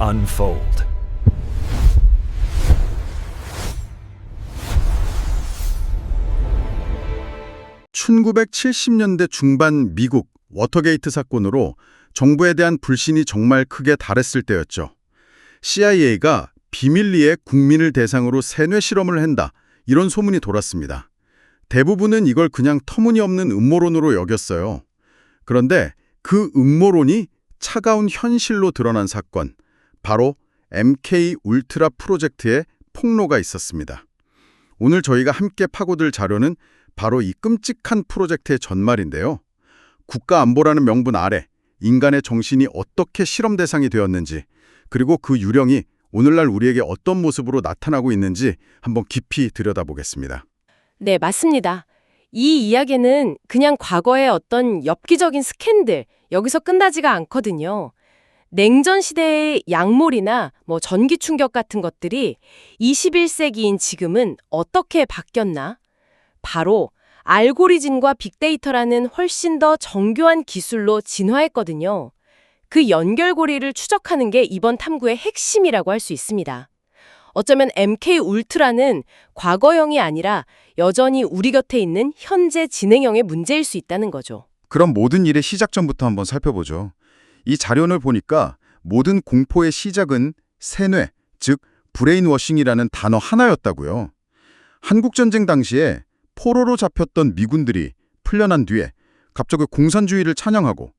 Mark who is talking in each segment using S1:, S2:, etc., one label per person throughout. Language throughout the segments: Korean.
S1: unfold.
S2: 1970년대 중반 미국 워터게이트 사건으로 정부에 대한 불신이 정말 크게 달했을 때였죠. CIA가 비밀리에 국민을 대상으로 세뇌 실험을 한다, 이런 소문이 돌았습니다. 대부분은 이걸 그냥 터무니없는 음모론으로 여겼어요. 그런데 그 음모론이 차가운 현실로 드러난 사건, 바로 MK 울트라 프로젝트의 폭로가 있었습니다. 오늘 저희가 함께 파고들 자료는 바로 이 끔찍한 프로젝트의 전말인데요. 국가안보라는 명분 아래 인간의 정신이 어떻게 실험 대상이 되었는지, 그리고 그 유령이 오늘날 우리에게 어떤 모습으로 나타나고 있는지 한번 깊이 들여다보겠습니다.
S3: 네, 맞습니다. 이 이야기는 그냥 과거의 어떤 엽기적인 스캔들, 여기서 끝나지가 않거든요. 냉전 시대의 약몰이나 전기 충격 같은 것들이 21세기인 지금은 어떻게 바뀌었나? 바로 알고리즘과 빅데이터라는 훨씬 더 정교한 기술로 진화했거든요. 그 연결고리를 추적하는 게 이번 탐구의 핵심이라고 할 수 있습니다. 어쩌면 MK 울트라는 과거형이 아니라 여전히 우리 곁에 있는 현재 진행형의 문제일 수 있다는 거죠.
S4: 그럼 모든 일의 시작점부터 한번 살펴보죠. 이 자료를 보니까 모든 공포의 시작은 세뇌, 즉 브레인워싱이라는 단어 하나였다고요. 한국전쟁 당시에 포로로 잡혔던 미군들이 풀려난 뒤에 갑자기 공산주의를 찬양하고,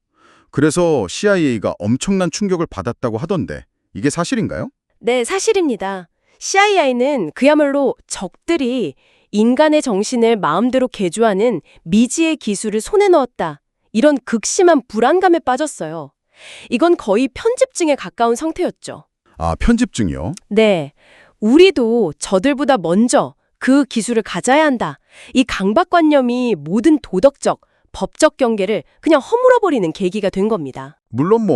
S4: 그래서 CIA가 엄청난 충격을 받았다고 하던데 이게 사실인가요?
S3: 네, 사실입니다. CIA는 그야말로 적들이 인간의 정신을 마음대로 개조하는 미지의 기술을 손에 넣었다, 이런 극심한 불안감에 빠졌어요. 이건 거의 편집증에 가까운 상태였죠.
S4: 아, 편집증이요?
S3: 네, 우리도 저들보다 먼저 그 기술을 가져야 한다, 이 강박관념이 모든 도덕적, 법적 경계를 그냥 허물어버리는 계기가 된 겁니다.
S4: 물론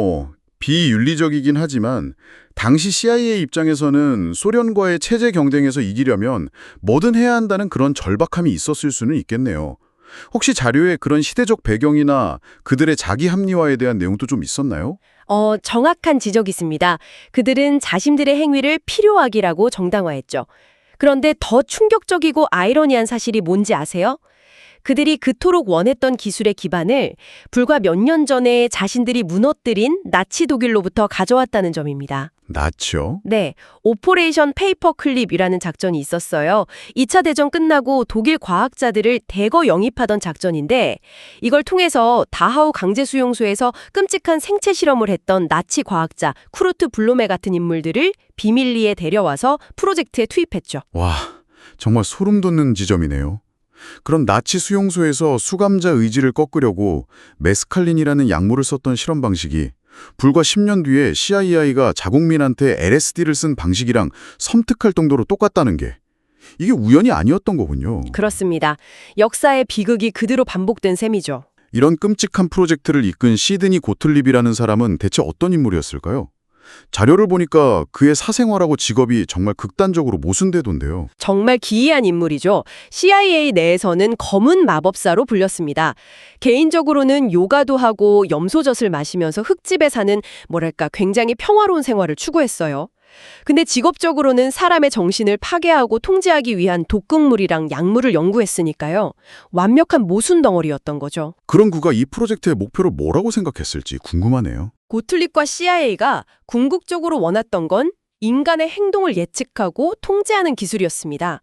S4: 비윤리적이긴 하지만 당시 CIA 입장에서는 소련과의 체제 경쟁에서 이기려면 뭐든 해야 한다는 그런 절박함이 있었을 수는 있겠네요. 혹시 자료에 그런 시대적 배경이나 그들의 자기 합리화에 대한 내용도 좀 있었나요?
S3: 정확한 지적이십니다. 그들은 자신들의 행위를 필요악이라고 정당화했죠. 그런데 더 충격적이고 아이러니한 사실이 뭔지 아세요? 그들이 그토록 원했던 기술의 기반을 불과 몇 년 전에 자신들이 무너뜨린 나치 독일로부터 가져왔다는 점입니다.
S4: 나치요?
S3: 네, 오퍼레이션 페이퍼 클립이라는 작전이 있었어요. 2차 대전 끝나고 독일 과학자들을 대거 영입하던 작전인데, 이걸 통해서 다하우 강제수용소에서 끔찍한 생체 실험을 했던 나치 과학자 쿠르트 블로메 같은 인물들을 비밀리에 데려와서 프로젝트에 투입했죠.
S4: 와, 정말 소름 돋는 지점이네요. 그럼 나치 수용소에서 수감자 의지를 꺾으려고 메스칼린이라는 약물을 썼던 실험 방식이 불과 10년 뒤에 CIA가 자국민한테 LSD를 쓴 방식이랑 섬뜩할 정도로 똑같다는 게, 이게 우연이 아니었던 거군요.
S3: 그렇습니다. 역사의 비극이 그대로 반복된 셈이죠.
S4: 이런 끔찍한 프로젝트를 이끈 시드니 고틀립이라는 사람은 대체 어떤 인물이었을까요? 자료를 보니까 그의 사생활하고 직업이 정말 극단적으로 모순되던데요.
S3: 정말 기이한 인물이죠. CIA 내에서는 검은 마법사로 불렸습니다. 개인적으로는 요가도 하고 염소젖을 마시면서 흙집에 사는 굉장히 평화로운 생활을 추구했어요. 근데 직업적으로는 사람의 정신을 파괴하고 통제하기 위한 독극물이랑 약물을 연구했으니까요. 완벽한 모순 덩어리였던 거죠.
S4: 그럼 그가 이 프로젝트의 목표를 뭐라고 생각했을지 궁금하네요.
S3: 고틀립과 CIA가 궁극적으로 원했던 건 인간의 행동을 예측하고 통제하는 기술이었습니다.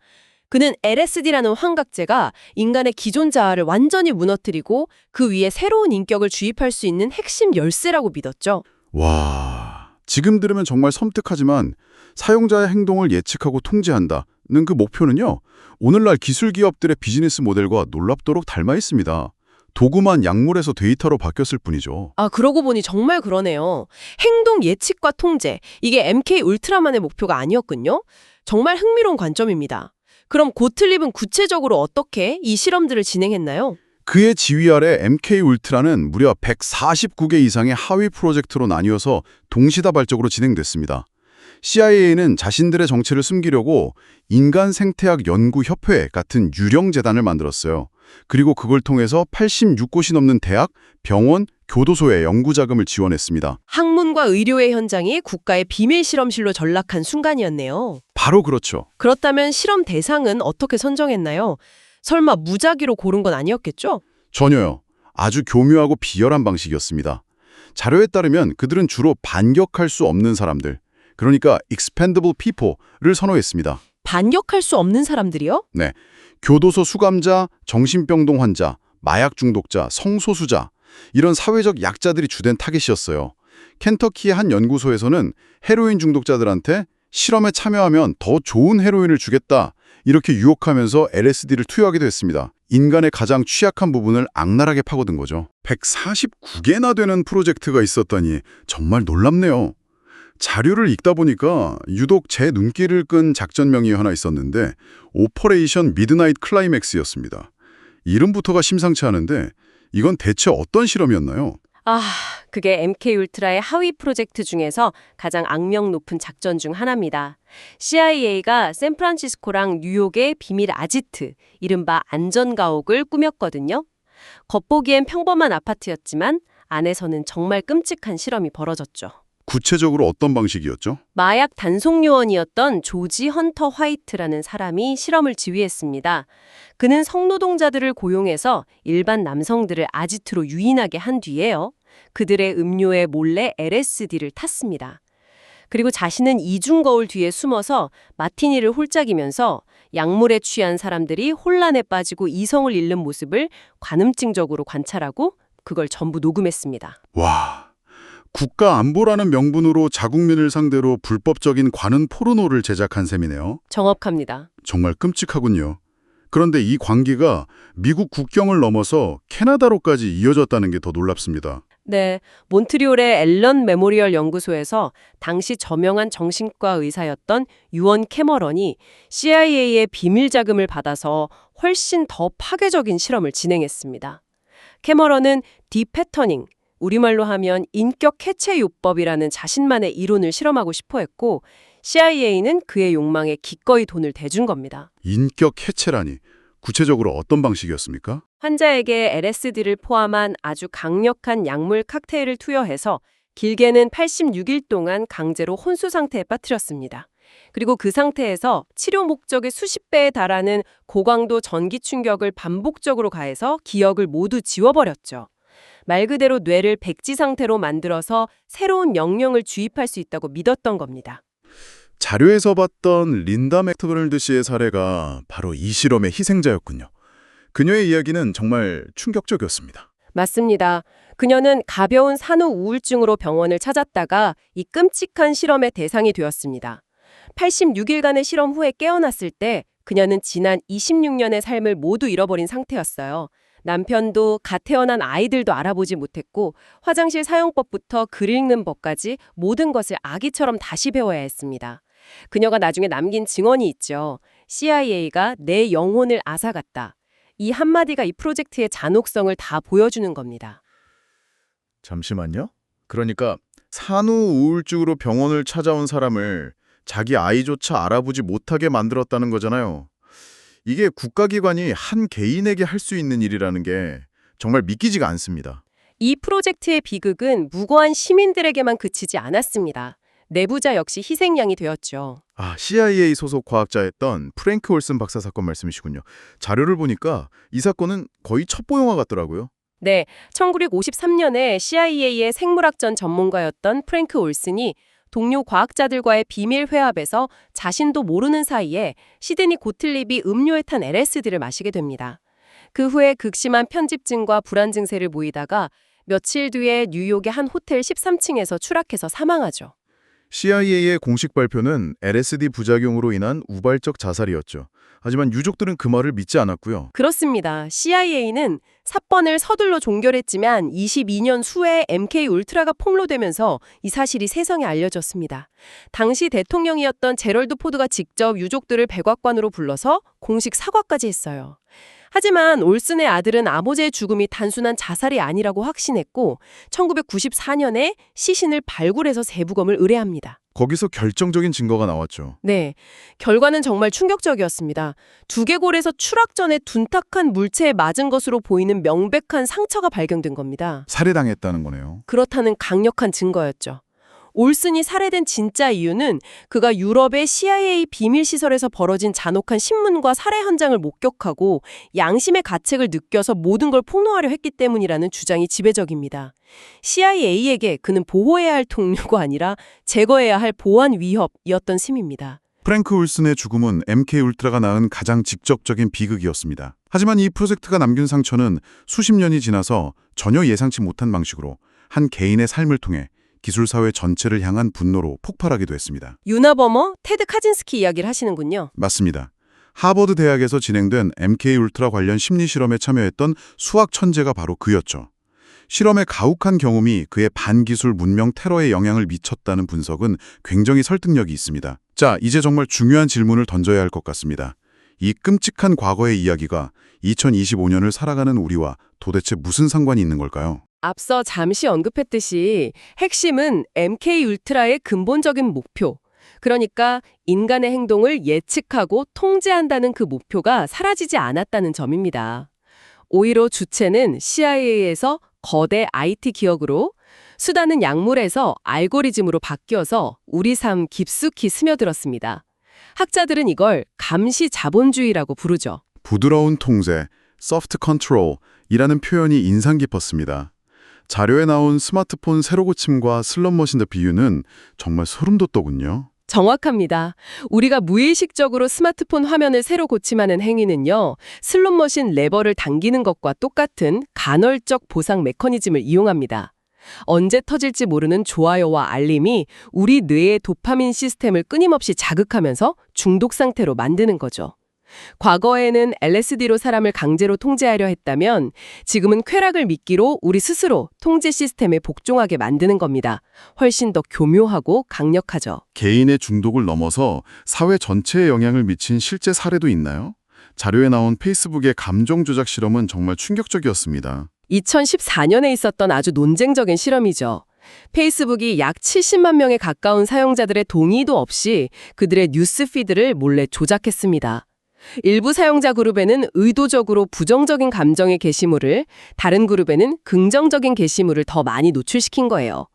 S3: 그는 LSD라는 환각제가 인간의 기존 자아를 완전히 무너뜨리고 그 위에 새로운 인격을 주입할 수 있는 핵심 열쇠라고 믿었죠.
S4: 와, 지금 들으면 정말 섬뜩하지만 사용자의 행동을 예측하고 통제한다는 그 목표는요, 오늘날 기술 기업들의 비즈니스 모델과 놀랍도록 닮아 있습니다. 도구만 약물에서 데이터로 바뀌었을 뿐이죠.
S3: 그러고 보니 정말 그러네요. 행동 예측과 통제, 이게 MK 울트라만의 목표가 아니었군요. 정말 흥미로운 관점입니다. 그럼 고틀립은 구체적으로 어떻게 이 실험들을 진행했나요?
S4: 그의 지휘 아래 MK 울트라는 무려 149개 이상의 하위 프로젝트로 나뉘어서 동시다발적으로 진행됐습니다. CIA는 자신들의 정체를 숨기려고 인간생태학연구협회 같은 유령 재단을 만들었어요. 그리고 그걸 통해서 86곳이 넘는 대학, 병원,
S2: 교도소에 연구 자금을 지원했습니다.
S3: 학문과 의료의 현장이 국가의 비밀 실험실로 전락한 순간이었네요.
S2: 바로 그렇죠.
S3: 그렇다면 실험 대상은 어떻게 선정했나요? 설마 무작위로 고른 건 아니었겠죠?
S2: 전혀요. 아주 교묘하고 비열한 방식이었습니다. 자료에 따르면 그들은 주로 반격할 수 없는 사람들, 그러니까 expendable people를 선호했습니다.
S3: 반격할 수 없는 사람들이요?
S2: 네, 교도소 수감자, 정신병동 환자, 마약 중독자, 성소수자 이런 사회적 약자들이 주된 타겟이었어요. 켄터키의 한 연구소에서는 헤로인 중독자들한테 실험에 참여하면 더 좋은 헤로인을 주겠다 이렇게 유혹하면서 LSD를 투여하기도 했습니다. 인간의 가장 취약한 부분을 악랄하게 파고든 거죠. 149개나 되는 프로젝트가 있었다니 정말 놀랍네요. 자료를 읽다 보니까 유독 제 눈길을 끈 작전명이 하나 있었는데 오퍼레이션 미드나잇 클라이맥스였습니다. 이름부터가 심상치 않은데 이건 대체 어떤 실험이었나요?
S3: 그게 MK 울트라의 하위 프로젝트 중에서 가장 악명 높은 작전 중 하나입니다. CIA가 샌프란시스코랑 뉴욕의 비밀 아지트, 이른바 안전가옥을 꾸몄거든요. 겉보기엔 평범한 아파트였지만 안에서는 정말 끔찍한 실험이 벌어졌죠.
S2: 구체적으로 어떤 방식이었죠?
S3: 마약 단속 요원이었던 조지 헌터 화이트라는 사람이 실험을 지휘했습니다. 그는 성노동자들을 고용해서 일반 남성들을 아지트로 유인하게 한 뒤에요. 그들의 음료에 몰래 LSD를 탔습니다. 그리고 자신은 이중 거울 뒤에 숨어서 마티니를 홀짝이면서 약물에 취한 사람들이 혼란에 빠지고 이성을 잃는 모습을 관음증적으로 관찰하고 그걸 전부 녹음했습니다.
S2: 와, 국가 안보라는 명분으로 자국민을 상대로 불법적인 관훈 포르노를 제작한 셈이네요.
S3: 정확합니다.
S2: 정말 끔찍하군요. 그런데 이 광기가 미국 국경을 넘어서 캐나다로까지 이어졌다는 게 더 놀랍습니다.
S3: 네, 몬트리올의 앨런 메모리얼 연구소에서 당시 저명한 정신과 의사였던 유언 캐머런이 CIA의 비밀 자금을 받아서 훨씬 더 파괴적인 실험을 진행했습니다. 캐머런은 디패터닝, 우리말로 하면 인격 해체 요법이라는 자신만의 이론을 실험하고 싶어 했고 CIA는 그의 욕망에 기꺼이 돈을 대준 겁니다.
S2: 인격 해체라니 구체적으로 어떤 방식이었습니까?
S3: 환자에게 LSD를 포함한 아주 강력한 약물 칵테일을 투여해서 길게는 86일 동안 강제로 혼수 상태에 빠뜨렸습니다. 그리고 그 상태에서 치료 목적의 수십 배에 달하는 고강도 전기 충격을 반복적으로 가해서 기억을 모두 지워버렸죠. 말 그대로 뇌를 백지 상태로 만들어서 새로운 명령을 주입할 수 있다고 믿었던 겁니다.
S2: 자료에서 봤던 린다 맥도널드 씨의 사례가 바로 이 실험의 희생자였군요. 그녀의 이야기는 정말 충격적이었습니다.
S3: 맞습니다. 그녀는 가벼운 산후 우울증으로 병원을 찾았다가 이 끔찍한 실험의 대상이 되었습니다. 86일간의 실험 후에 깨어났을 때 그녀는 지난 26년의 삶을 모두 잃어버린 상태였어요. 남편도 갓 태어난 아이들도 알아보지 못했고 화장실 사용법부터 글 읽는 법까지 모든 것을 아기처럼 다시 배워야 했습니다. 그녀가 나중에 남긴 증언이 있죠. CIA가 내 영혼을 앗아갔다. 이 한마디가 이 프로젝트의 잔혹성을 다 보여주는 겁니다.
S1: 잠시만요. 그러니까 산후 우울증으로 병원을 찾아온 사람을 자기 아이조차 알아보지 못하게 만들었다는 거잖아요. 이게 국가기관이 한 개인에게 할 수 있는 일이라는 게 정말 믿기지가 않습니다.
S3: 이 프로젝트의 비극은 무고한 시민들에게만 그치지 않았습니다. 내부자 역시 희생양이 되었죠.
S1: CIA 소속 과학자였던 프랭크 올슨 박사 사건 말씀이시군요. 자료를 보니까 이 사건은 거의 첩보 영화 같더라고요.
S3: 네, 1953년에 CIA의 생물학전 전문가였던 프랭크 올슨이 동료 과학자들과의 비밀 회합에서 자신도 모르는 사이에 시드니 고틀립이 음료에 탄 LSD를 마시게 됩니다. 그 후에 극심한 편집증과 불안 증세를 보이다가 며칠 뒤에 뉴욕의 한 호텔 13층에서 추락해서 사망하죠.
S1: CIA의 공식 발표는 LSD 부작용으로 인한 우발적 자살이었죠. 하지만 유족들은 그 말을 믿지 않았고요.
S3: 그렇습니다. CIA는 사건을 서둘러 종결했지만 22년 수에 MK 울트라가 폭로되면서 이 사실이 세상에 알려졌습니다. 당시 대통령이었던 제럴드 포드가 직접 유족들을 백악관으로 불러서 공식 사과까지 했어요. 하지만 올슨의 아들은 아버지의 죽음이 단순한 자살이 아니라고 확신했고 1994년에 시신을 발굴해서 세부검을 의뢰합니다.
S1: 거기서 결정적인 증거가 나왔죠.
S3: 네, 결과는 정말 충격적이었습니다. 두개골에서 추락 전에 둔탁한 물체에 맞은 것으로 보이는 명백한 상처가 발견된 겁니다.
S1: 살해당했다는 거네요.
S3: 그렇다는 강력한 증거였죠. 올슨이 살해된 진짜 이유는 그가 유럽의 CIA 비밀시설에서 벌어진 잔혹한 신문과 살해 현장을 목격하고 양심의 가책을 느껴서 모든 걸 폭로하려 했기 때문이라는 주장이 지배적입니다. CIA에게 그는 보호해야 할 동료가 아니라 제거해야 할 보안 위협이었던 셈입니다.
S1: 프랭크 울슨의 죽음은 MK 울트라가 낳은 가장 직접적인 비극이었습니다. 하지만 이 프로젝트가 남긴 상처는 수십 년이 지나서 전혀 예상치 못한 방식으로 한 개인의 삶을 통해 기술사회 전체를 향한 분노로 폭발하기도 했습니다.
S3: 유나버머, 테드 카진스키 이야기를 하시는군요.
S1: 맞습니다. 하버드 대학에서 진행된 MK 울트라 관련 심리 실험에 참여했던 수학 천재가 바로 그였죠. 실험의 가혹한 경험이 그의 반기술 문명 테러에 영향을 미쳤다는 분석은 굉장히 설득력이 있습니다. 자, 이제 정말 중요한 질문을 던져야 할 것 같습니다. 이 끔찍한 과거의 이야기가 2025년을 살아가는 우리와 도대체 무슨 상관이 있는 걸까요?
S3: 앞서 잠시 언급했듯이 핵심은 MK 울트라의 근본적인 목표, 그러니까 인간의 행동을 예측하고 통제한다는 그 목표가 사라지지 않았다는 점입니다. 오히려 주체는 CIA에서 거대 IT 기억으로, 수단은 약물에서 알고리즘으로 바뀌어서 우리 삶 깊숙이 스며들었습니다. 학자들은 이걸 감시 자본주의라고 부르죠.
S1: 부드러운 통제, soft control이라는 표현이 인상 깊었습니다. 자료에 나온 스마트폰 새로 고침과 슬롯머신의 비유는 정말 소름 돋더군요.
S3: 정확합니다. 우리가 무의식적으로 스마트폰 화면을 새로 고침하는 행위는요, 슬롯머신 레버를 당기는 것과 똑같은 간헐적 보상 메커니즘을 이용합니다. 언제 터질지 모르는 좋아요와 알림이 우리 뇌의 도파민 시스템을 끊임없이 자극하면서 중독 상태로 만드는 거죠. 과거에는 LSD로 사람을 강제로 통제하려 했다면 지금은 쾌락을 미끼로 우리 스스로 통제 시스템에 복종하게 만드는 겁니다. 훨씬 더 교묘하고 강력하죠.
S1: 개인의 중독을 넘어서 사회 전체에 영향을 미친 실제 사례도 있나요? 자료에 나온 페이스북의 감정 조작 실험은 정말 충격적이었습니다.
S3: 2014년에 있었던 아주 논쟁적인 실험이죠. 페이스북이 약 70만 명에 가까운 사용자들의 동의도 없이 그들의 뉴스 피드를 몰래 조작했습니다. 일부 사용자 그룹에는 의도적으로 부정적인 감정의 게시물을, 다른 그룹에는 긍정적인 게시물을 더 많이 노출시킨 거예요.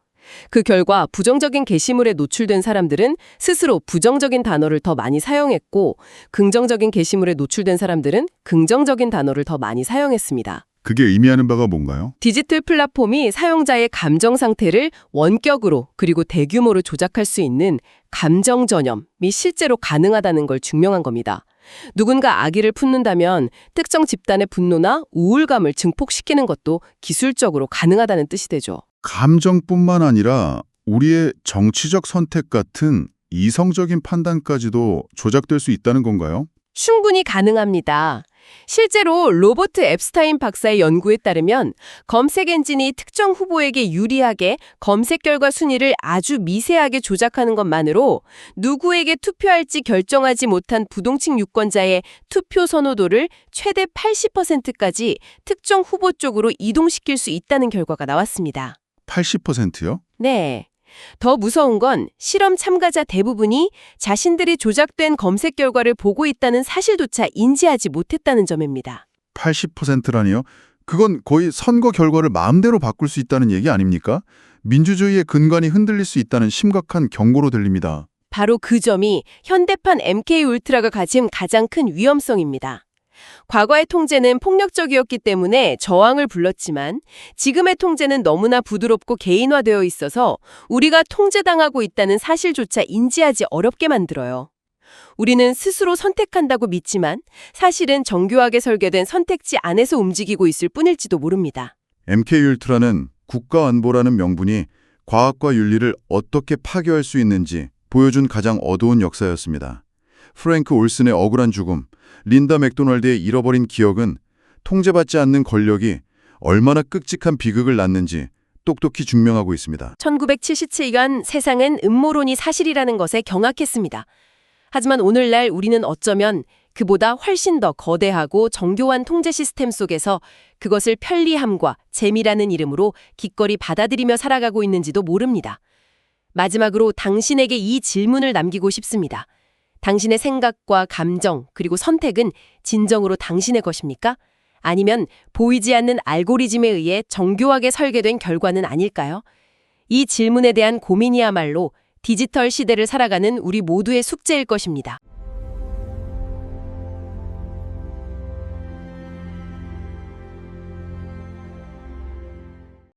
S3: 그 결과 부정적인 게시물에 노출된 사람들은 스스로 부정적인 단어를 더 많이 사용했고, 긍정적인 게시물에 노출된 사람들은 긍정적인 단어를 더 많이 사용했습니다.
S1: 그게 의미하는 바가 뭔가요?
S3: 디지털 플랫폼이 사용자의 감정 상태를 원격으로 그리고 대규모로 조작할 수 있는 감정 전염이 실제로 가능하다는 걸 증명한 겁니다. 누군가 악의를 품는다면 특정 집단의 분노나 우울감을 증폭시키는 것도 기술적으로 가능하다는 뜻이 되죠.
S1: 감정뿐만 아니라 우리의 정치적 선택 같은 이성적인 판단까지도 조작될 수 있다는 건가요?
S3: 충분히 가능합니다. 실제로 로버트 앱스타인 박사의 연구에 따르면 검색 엔진이 특정 후보에게 유리하게 검색 결과 순위를 아주 미세하게 조작하는 것만으로 누구에게 투표할지 결정하지 못한 부동층 유권자의 투표 선호도를 최대 80%까지 특정 후보 쪽으로 이동시킬 수 있다는 결과가 나왔습니다.
S1: 80%요?
S3: 네. 더 무서운 건 실험 참가자 대부분이 자신들이 조작된 검색 결과를 보고 있다는 사실조차 인지하지 못했다는 점입니다.
S1: 80%라니요? 그건 거의 선거 결과를 마음대로 바꿀 수 있다는 얘기 아닙니까? 민주주의의 근간이 흔들릴 수 있다는 심각한 경고로 들립니다.
S3: 바로 그 점이 현대판 MK 울트라가 가진 가장 큰 위험성입니다. 과거의 통제는 폭력적이었기 때문에 저항을 불렀지만 지금의 통제는 너무나 부드럽고 개인화되어 있어서 우리가 통제당하고 있다는 사실조차 인지하지 어렵게 만들어요. 우리는 스스로 선택한다고 믿지만 사실은 정교하게 설계된 선택지 안에서 움직이고 있을 뿐일지도 모릅니다.
S1: MK 울트라는 국가 안보라는 명분이 과학과 윤리를 어떻게 파괴할 수 있는지 보여준 가장 어두운 역사였습니다. 프랭크 올슨의 억울한 죽음, 린다 맥도날드의 잃어버린 기억은 통제받지 않는 권력이 얼마나 끔찍한 비극을 낳는지 똑똑히 증명하고 있습니다.
S3: 1977년 세상은 음모론이 사실이라는 것에 경악했습니다. 하지만 오늘날 우리는 어쩌면 그보다 훨씬 더 거대하고 정교한 통제 시스템 속에서 그것을 편리함과 재미라는 이름으로 기꺼이 받아들이며 살아가고 있는지도 모릅니다. 마지막으로 당신에게 이 질문을 남기고 싶습니다. 당신의 생각과 감정, 그리고 선택은 진정으로 당신의 것입니까? 아니면 보이지 않는 알고리즘에 의해 정교하게 설계된 결과는 아닐까요? 이 질문에 대한 고민이야말로 디지털 시대를 살아가는 우리 모두의 숙제일 것입니다.